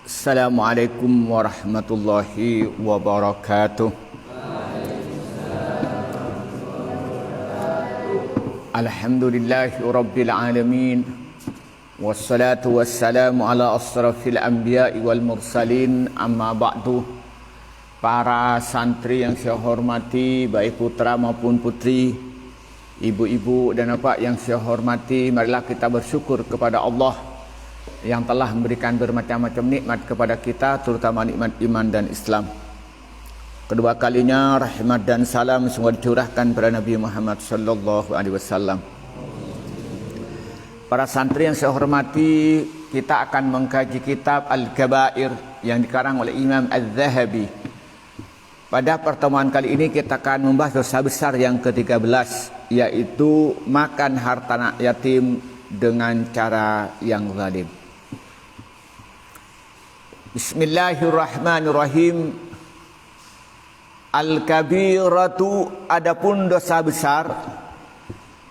Assalamualaikum warahmatullahi wabarakatuh. Alhamdulillahi rabbil alamin. Wassalatu wassalamu ala asrafil anbiya'i wal mursalin. Amma ba'du. Para santri yang saya hormati, baik putra maupun putri, ibu-ibu dan bapak yang saya hormati, marilah kita bersyukur kepada Allah yang telah memberikan bermacam-macam nikmat kepada kita, terutama nikmat iman dan Islam. Kedua kalinya rahmat dan salam semoga dicurahkan kepada Nabi Muhammad sallallahu alaihi wasallam. Para santri yang saya hormati, kita akan mengkaji kitab Al-Kabair yang dikarang oleh Imam Az-Zahabi. Pada pertemuan kali ini kita akan membahas dosa besar yang ke-13, yaitu makan harta anak yatim dengan cara yang zalim. Bismillahirrahmanirrahim. Al-kabiratu, adapun dosa besar,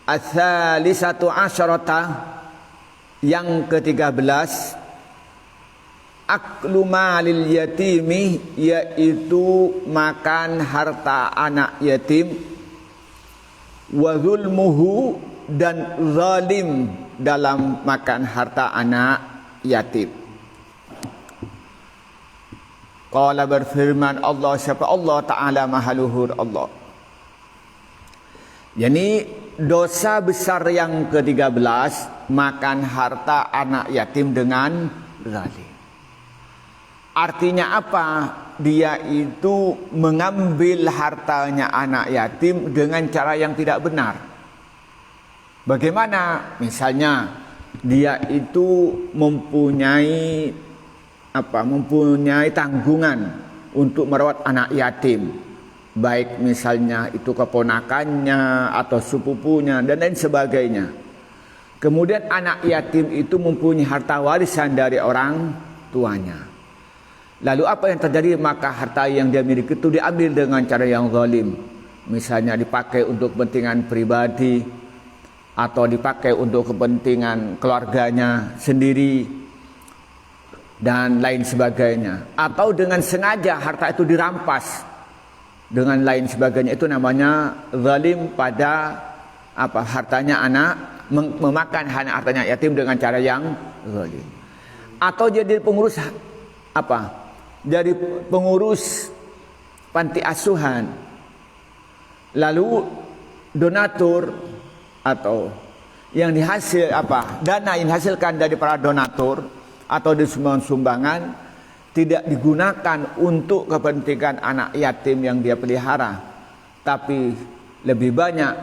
ats-tsalisatu asyarata, yang ke-13, aklu malil yatimi, yaitu makan harta anak yatim, wa zulmuhu, dan zalim dalam makan harta anak yatim. Qala, berfirman Allah, siapa Allah Ta'ala Maha Luhur Allah. Jadi dosa besar yang ke-13, makan harta anak yatim dengan zalim. Artinya apa? Dia itu mengambil hartanya anak yatim dengan cara yang tidak benar. Bagaimana? Misalnya dia itu mempunyai tanggungan untuk merawat anak yatim, baik misalnya itu keponakannya atau sepupunya dan lain sebagainya. Kemudian anak yatim itu mempunyai harta warisan dari orang tuanya. Lalu apa yang terjadi? Maka harta yang dia miliki itu diambil dengan cara yang zalim. Misalnya dipakai untuk kepentingan pribadi atau dipakai untuk kepentingan keluarganya sendiri dan lain sebagainya, atau dengan sengaja harta itu dirampas dengan lain sebagainya. Itu namanya zalim pada hartanya anak, memakan hartanya yatim dengan cara yang zalim. Atau jadi pengurus jadi pengurus panti asuhan, lalu donatur atau yang dihasil dana yang dihasilkan dari para donatur atau di sumbangan tidak digunakan untuk kepentingan anak yatim yang dia pelihara, tapi lebih banyak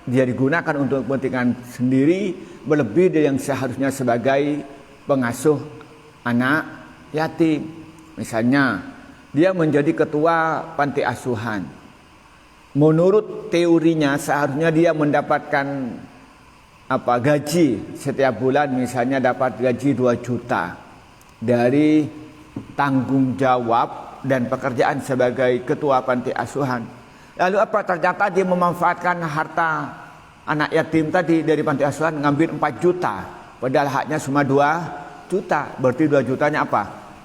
dia digunakan untuk kepentingan sendiri, berlebih dari yang seharusnya sebagai pengasuh anak yatim. Misalnya dia menjadi ketua panti asuhan, menurut teorinya seharusnya dia mendapatkan gaji setiap bulan, misalnya dapat gaji 2 juta dari tanggung jawab dan pekerjaan sebagai ketua panti asuhan. Lalu ternyata dia memanfaatkan harta anak yatim tadi dari panti asuhan, ngambil 4 juta padahal haknya cuma 2 juta. Berarti 2 jutanya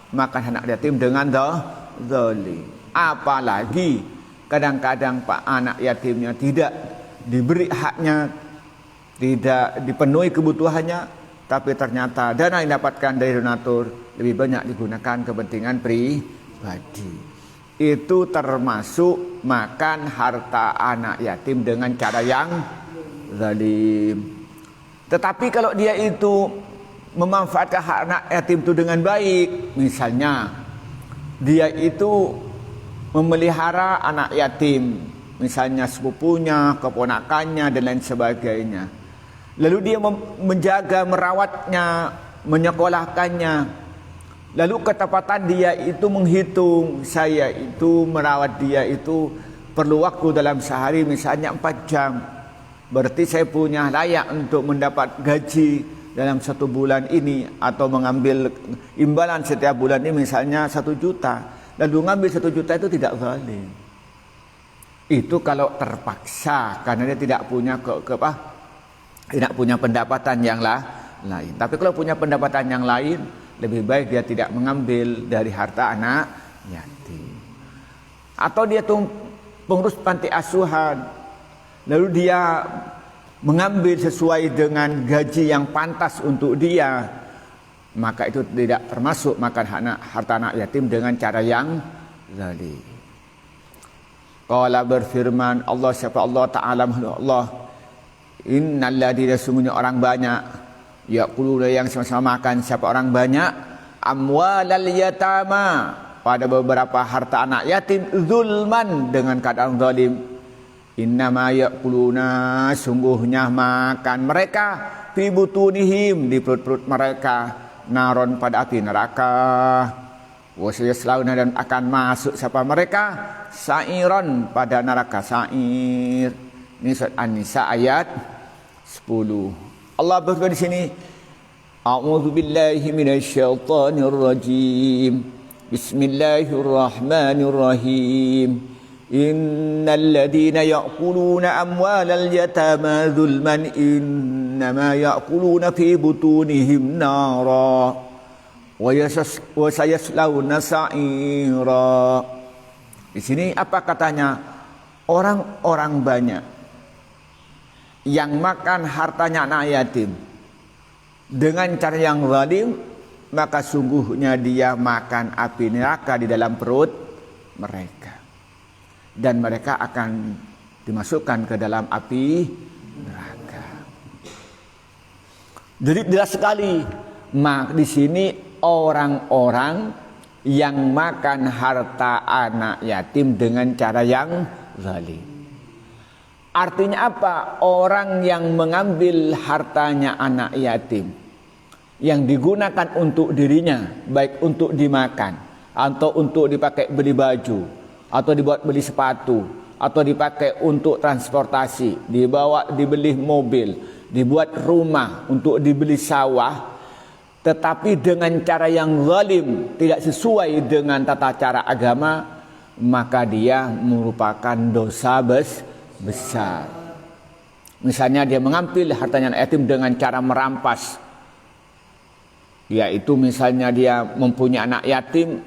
makan anak yatim dengan zalim. Apalagi kadang-kadang anak yatimnya tidak diberi haknya, tidak dipenuhi kebutuhannya, tapi ternyata dana yang didapatkan dari donatur lebih banyak digunakan kepentingan pribadi. Itu termasuk makan harta anak yatim dengan cara yang zalim. Tetapi kalau dia itu memanfaatkan hak anak yatim itu dengan baik, misalnya dia itu memelihara anak yatim, misalnya sepupunya, keponakannya dan lain sebagainya. Lalu dia menjaga, merawatnya, menyekolahkannya. Lalu ketepatan dia itu menghitung, saya itu merawat dia itu perlu waktu dalam sehari misalnya 4 jam. Berarti saya punya layak untuk mendapat gaji dalam 1 bulan ini, atau mengambil imbalan setiap bulan ini misalnya 1 juta. Lalu mengambil 1 juta itu tidak zalim. Itu kalau terpaksa karena dia tidak punya tidak punya pendapatan yang lain. Tapi kalau punya pendapatan yang lain, lebih baik dia tidak mengambil dari harta anak yatim. Atau dia tuh pengurus panti asuhan, lalu dia mengambil sesuai dengan gaji yang pantas untuk dia, maka itu tidak termasuk makan harta anak yatim dengan cara yang zalim. Qala berfirman Allah, siapa Allah Ta'ala, Allah, innal ladina, sungguhnya orang banyak, yaquluna yang sama-sama makan, siapa orang banyak, amwalal yatama, pada beberapa harta anak yatim, zulman, dengan keadaan zalim. Innama yaquluna, sungguhnya makan mereka, fi butunihim, di perut-perut mereka, naron, pada api neraka. Wasayaslauna, dan akan masuk siapa mereka, sa'iron, pada neraka sa'ir. Ini surat An-Nisa ayat 10. Allah berfirman di sini, A'udzu billahi minasyaitonir rajim. Bismillahirrahmanirrahim. Innal ladzina ya'kuluna amwalal yatama zulman innama ya'kuluna fi butunihim nara wa sayaslawna sa'ira. Di sini apa katanya? Orang-orang banyak yang makan hartanya anak yatim dengan cara yang zalim, maka sungguhnya dia makan api neraka di dalam perut mereka, dan mereka akan dimasukkan ke dalam api neraka. Jadi jelas sekali, di sini orang-orang yang makan harta anak yatim dengan cara yang zalim. Artinya apa? Orang yang mengambil hartanya anak yatim yang digunakan untuk dirinya, baik untuk dimakan atau untuk dipakai beli baju, atau dibuat beli sepatu, atau dipakai untuk transportasi, dibawa dibeli mobil, dibuat rumah, untuk dibeli sawah, tetapi dengan cara yang zalim, tidak sesuai dengan tata cara agama, maka dia merupakan dosa besar. Misalnya dia mengambil hartanya anak yatim dengan cara merampas, yaitu misalnya dia mempunyai anak yatim,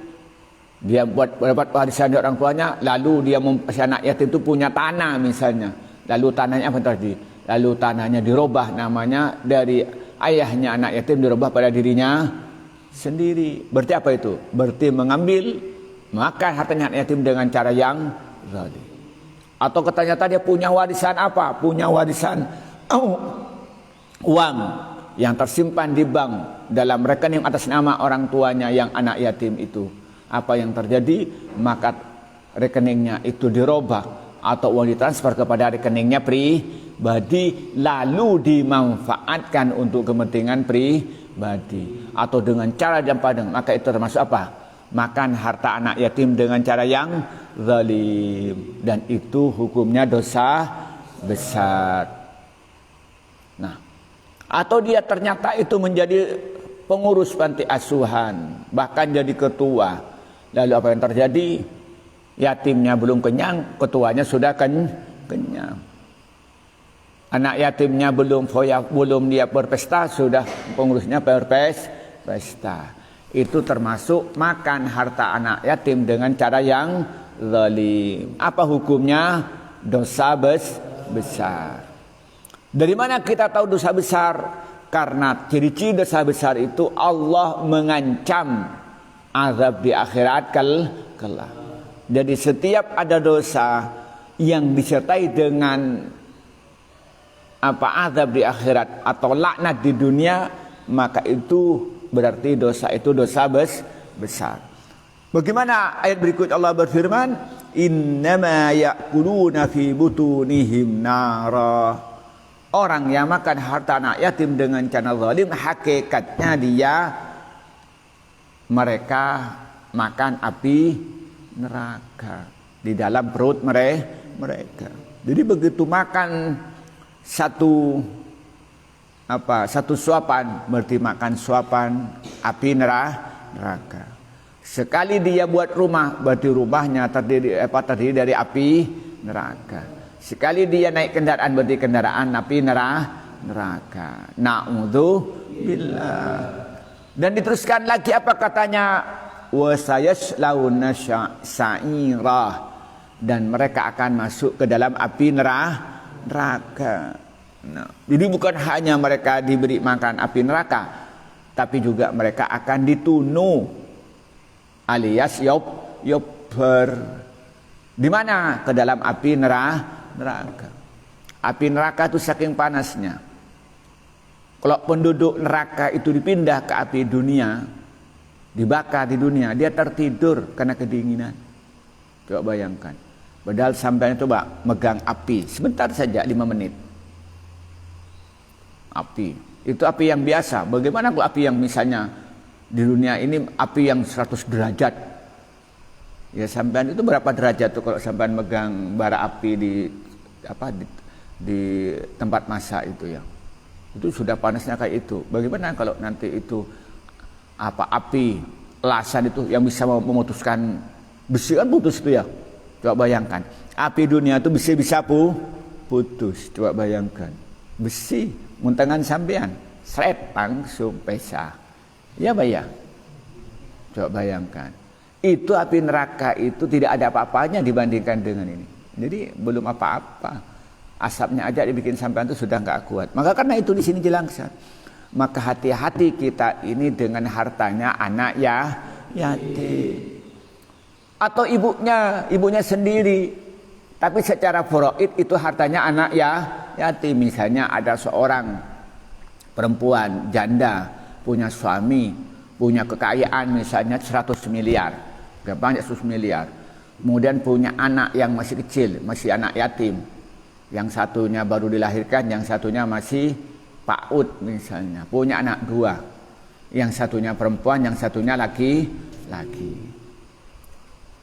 dia dapat warisan dari orang tuanya, lalu dia si anak yatim itu punya tanah misalnya, lalu tanahnya apa tadi? Lalu tanahnya dirubah namanya dari ayahnya anak yatim dirubah pada dirinya sendiri. Berarti apa itu? Berarti mengambil makan hartanya anak yatim dengan cara yang zalim. Atau ternyata dia punya warisan apa? Punya warisan uang yang tersimpan di bank dalam rekening atas nama orang tuanya yang anak yatim itu. Apa yang terjadi? Maka rekeningnya itu dirubah atau uang ditransfer kepada rekeningnya pribadi, lalu dimanfaatkan untuk kepentingan pribadi atau dengan cara yang padang, maka itu termasuk apa? Makan harta anak yatim dengan cara yang zalim, dan itu hukumnya dosa besar. Nah, atau dia ternyata itu menjadi pengurus panti asuhan, bahkan jadi ketua. Lalu apa yang terjadi? Yatimnya belum kenyang, ketuanya sudah kenyang. Anak yatimnya belum dia berpesta, sudah pengurusnya berpesta. Itu termasuk makan harta anak yatim dengan cara yang zalim. Apa hukumnya? Dosa besar. Dari mana kita tahu dosa besar? Karena ciri-ciri dosa besar itu Allah mengancam azab di akhirat kelak. Jadi setiap ada dosa yang disertai dengan azab di akhirat atau laknat di dunia, maka itu berarti dosa itu dosa besar. Bagaimana ayat berikut Allah berfirman, innama ya'kuluna fi butunihim nara. Orang yang makan harta anak yatim dengan cara zalim, hakikatnya mereka makan api neraka di dalam perut mereka. Jadi begitu makan satu suapan, berarti makan suapan api neraka. Sekali dia buat rumah, berarti rumahnya terdiri dari api neraka. Sekali dia naik kendaraan, berarti kendaraan api neraka. Na'udzubillah. Dan diteruskan lagi apa katanya? Wa sayaslawna sa'irah, dan mereka akan masuk ke dalam api neraka. Nah, jadi bukan hanya mereka diberi makan api neraka, tapi juga mereka akan ditunu alias yobber. Di mana? Ke dalam api neraka. Api neraka itu saking panasnya, kalau penduduk neraka itu dipindah ke api dunia, dibakar di dunia, dia tertidur karena kedinginan. Coba bayangkan. Padahal sampai coba megang api sebentar saja, 5 menit. Api itu api yang biasa. Bagaimana kalau api yang misalnya di dunia ini api yang 100 derajat? Ya sampean itu berapa derajat tuh kalau sampean megang bara api di tempat masak itu ya? Itu sudah panasnya kayak itu. Bagaimana kalau nanti itu api lasan itu yang bisa memutuskan besi, kan putus itu ya? Coba bayangkan. Api dunia itu bisa putus. Coba bayangkan. Besi muntangan sampean, seret langsung pesah. Ya bayang. Coba bayangkan. Itu api neraka itu tidak ada apa-apanya dibandingkan dengan ini. Jadi belum apa-apa. Asapnya aja dibikin sampean itu sudah nggak kuat. Maka karena itu di sini jelaskan. Maka hati-hati kita ini dengan hartanya anak yatim. Atau ibunya sendiri. Tapi secara faraid itu hartanya anak yatim. Misalnya ada seorang perempuan janda, punya suami, punya kekayaan misalnya 100 miliar. Banyak 100 miliar. Kemudian punya anak yang masih kecil, masih anak yatim. Yang satunya baru dilahirkan, yang satunya masih PAUD misalnya. Punya anak 2. Yang satunya perempuan, yang satunya laki-laki.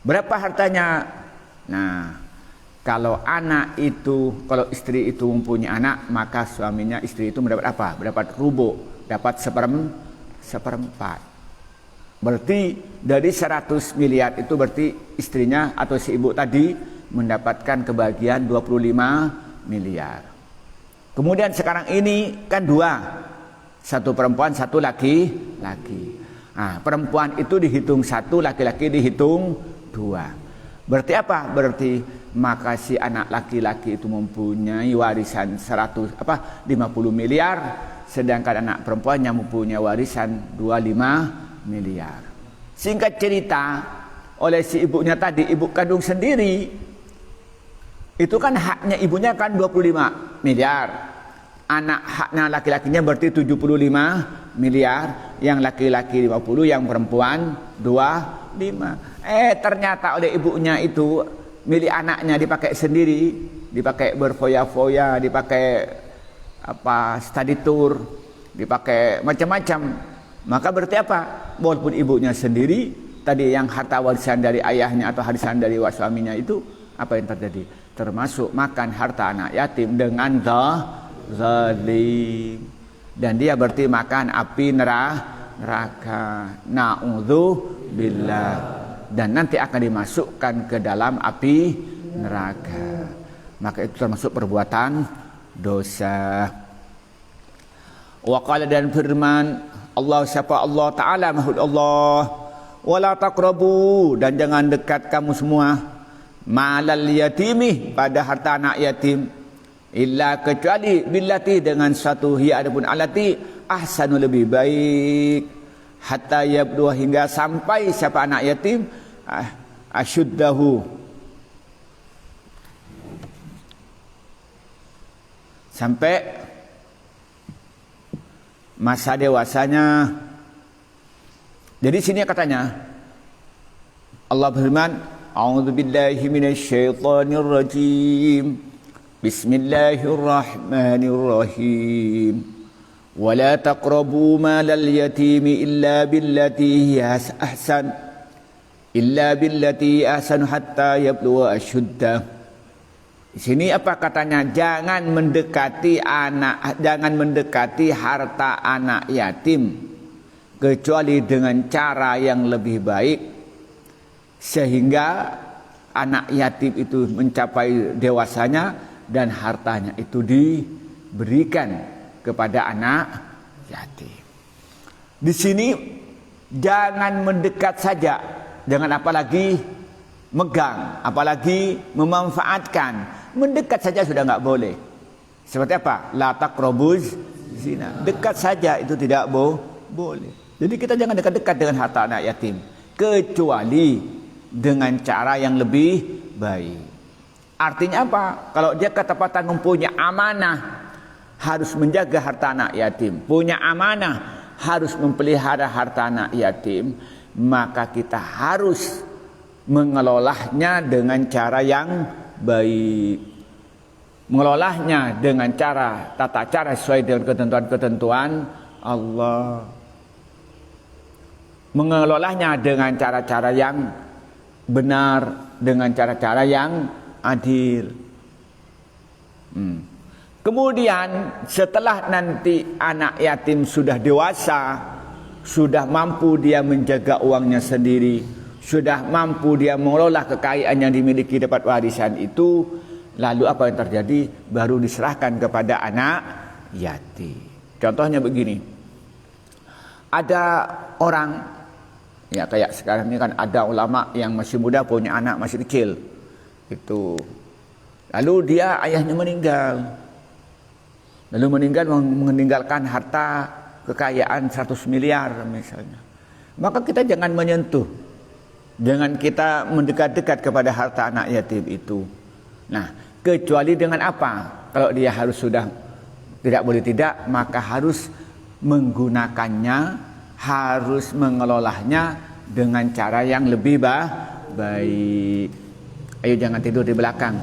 Berapa hartanya? Nah, kalau istri itu mempunyai anak, maka suaminya istri itu mendapat apa? Mendapat rubu, dapat seperempat. Berarti dari 100 miliar itu berarti istrinya atau si ibu tadi mendapatkan kebahagiaan 25 miliar. Kemudian sekarang ini kan 2. Satu perempuan, satu laki-laki. Nah, perempuan itu dihitung 1, laki-laki dihitung 2. Berarti apa? Berarti maka si anak laki-laki itu mempunyai warisan 50 miliar, sedangkan anak perempuannya mempunyai warisan 25 miliar. Singkat cerita, oleh si ibunya tadi, ibu kandung sendiri, itu kan haknya ibunya kan 25 miliar. Haknya laki-lakinya berarti 75 miliar, yang laki-laki 50, yang perempuan 25. Ternyata oleh ibunya itu milik anaknya dipakai sendiri, dipakai berfoya-foya, dipakai study tour, dipakai macam-macam. Maka berarti apa? Walaupun ibunya sendiri tadi yang harta warisan dari ayahnya atau warisan dari suaminya itu, apa yang terjadi? Termasuk makan harta anak yatim dengan zalim. Dan dia berarti makan api neraka. Na'udzubillah. Dan nanti akan dimasukkan ke dalam api neraka. Maka itu termasuk perbuatan dosa. Wa qala, dan firman Allah, siapa Allah Ta'ala, mahud Allah, wala taqrabu, dan jangan dekat kamu semua, malal yatimi, pada harta anak yatim, illa kecuali billati, dengan satu hiya adapun alati ahsanu, lebih baik, hatta yabluwa, hingga sampai siapa anak yatim asyuddahu, sampai masa dewasanya. Jadi sini katanya Allah berfirman, a'udzubillahi minasyaitonir rajim, bismillahirrahmanirrahim, wala taqrabu malal yatimi illa billati ahsan hatta yablugha asyuddah. Di sini apa katanya? Jangan mendekati harta anak yatim kecuali dengan cara yang lebih baik, sehingga anak yatim itu mencapai dewasanya dan hartanya itu diberikan kepada anak yatim. Di sini jangan mendekat saja, jangan apalagi megang, apalagi memanfaatkan. Mendekat saja sudah nggak boleh. Seperti apa? La taqrabuz zina. Dekat saja itu tidak boleh. Jadi kita jangan dekat-dekat dengan harta anak yatim, kecuali dengan cara yang lebih baik. Artinya apa? Kalau dia ketepatan mempunyai amanah, harus menjaga harta anak yatim, punya amanah, harus memelihara harta anak yatim, maka kita harus mengelolanya dengan cara yang baik. Mengelolanya dengan cara, tata cara sesuai dengan ketentuan-ketentuan Allah. Mengelolanya dengan cara-cara yang benar, dengan cara-cara yang adil. Kemudian setelah nanti anak yatim sudah dewasa, sudah mampu dia menjaga uangnya sendiri, sudah mampu dia mengelola kekayaan yang dimiliki dapat warisan itu, lalu apa yang terjadi? Baru diserahkan kepada anak yatim. Contohnya begini, ada orang, ya kayak sekarang ini kan ada ulama yang masih muda punya anak masih kecil, itu, lalu dia ayahnya meninggalkan harta kekayaan 100 miliar misalnya. Maka kita jangan menyentuh, jangan kita mendekat-dekat kepada harta anak yatim itu. Nah, kecuali dengan apa? Kalau dia harus sudah tidak boleh tidak, maka harus menggunakannya, harus mengelolanya dengan cara yang lebih baik. Ayo jangan tidur di belakang.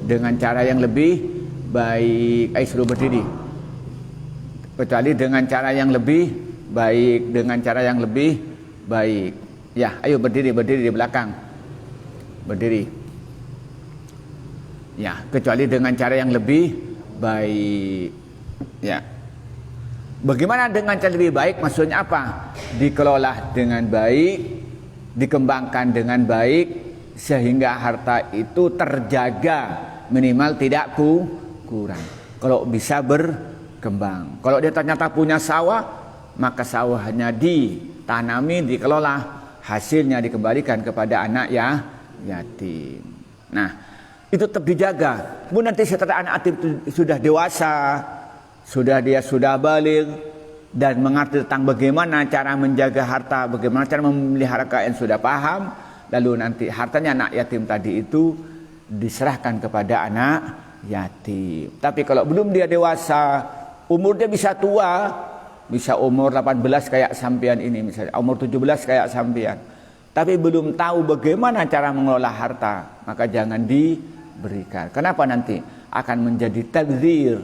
Dengan cara yang lebih baik. Ayo suruh berdiri. Kecuali dengan cara yang lebih baik, dengan cara yang lebih baik. Ya, ayo berdiri di belakang. Berdiri. Ya, kecuali dengan cara yang lebih baik. Ya. Bagaimana dengan cara lebih baik? Maksudnya apa? Dikelola dengan baik, dikembangkan dengan baik, sehingga harta itu terjaga, minimal tidak kurang. Kalau bisa berkembang. Kalau dia ternyata punya sawah, maka sawahnya ditanami, dikelola, hasilnya dikembalikan kepada anak yatim. Nah, itu tetap dijaga. Kemudian nanti setelah anak yatim sudah dewasa, sudah balik dan mengerti tentang bagaimana cara menjaga harta, bagaimana cara memelihara kekayaan, sudah paham, lalu nanti hartanya anak yatim tadi itu diserahkan kepada anak yatim. Tapi kalau belum dia dewasa, umur dia bisa tua, bisa umur 18 kayak sampean ini misalnya, umur 17 kayak sampean, tapi belum tahu bagaimana cara mengelola harta, maka jangan diberikan. Kenapa? Nanti akan menjadi tabdzir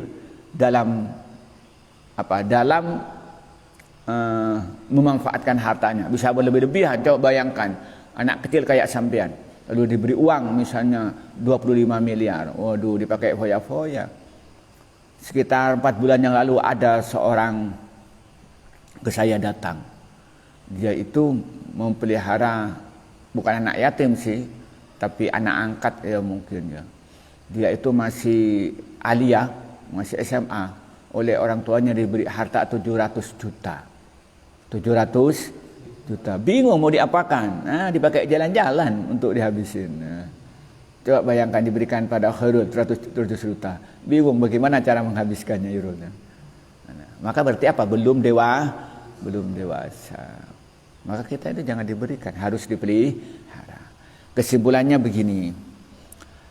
dalam memanfaatkan hartanya, bisa berlebih-lebihan. Coba bayangkan anak kecil kayak sampean lalu diberi uang misalnya 25 miliar, waduh, dipakai foya-foya. Sekitar 4 bulan yang lalu ada seorang ke saya datang, dia itu memelihara bukan anak yatim sih, tapi anak angkat ya mungkin ya. Dia itu masih aliyah, masih SMA, oleh orang tuanya diberi harta 700 juta. 700 juta. Bingung mau diapakan? Nah, dipakai jalan-jalan untuk dihabisin. Nah, coba bayangkan diberikan pada Khairul 700 juta. Bingung bagaimana cara menghabiskannya Irul. Nah, maka berarti apa? Belum dewasa. Maka kita itu jangan diberikan, harus dipelihara. Kesimpulannya begini.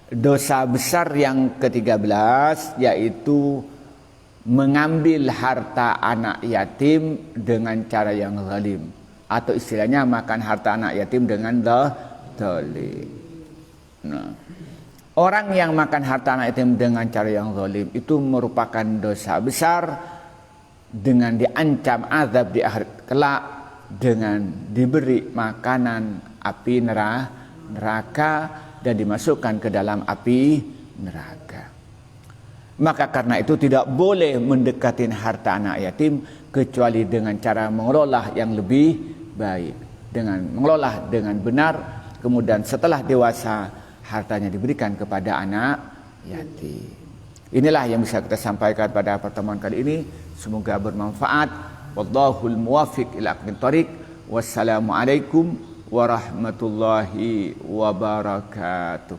Dosa besar yang ke-13 yaitu mengambil harta anak yatim dengan cara yang zalim, atau istilahnya makan harta anak yatim dengan zalim. Nah, orang yang makan harta anak yatim dengan cara yang zalim itu merupakan dosa besar, dengan diancam azab di akhirat kelak dengan diberi makanan api neraka dan dimasukkan ke dalam api neraka. Maka karena itu tidak boleh mendekatin harta anak yatim kecuali dengan cara mengelola yang lebih baik, dengan mengelola dengan benar, kemudian setelah dewasa hartanya diberikan kepada anak yatim. Inilah yang bisa kita sampaikan pada pertemuan kali ini. Semoga bermanfaat Wallahul muwaffiq ila aqwamit thoriq. Wassalamualaikum warahmatullahi wabarakatuh.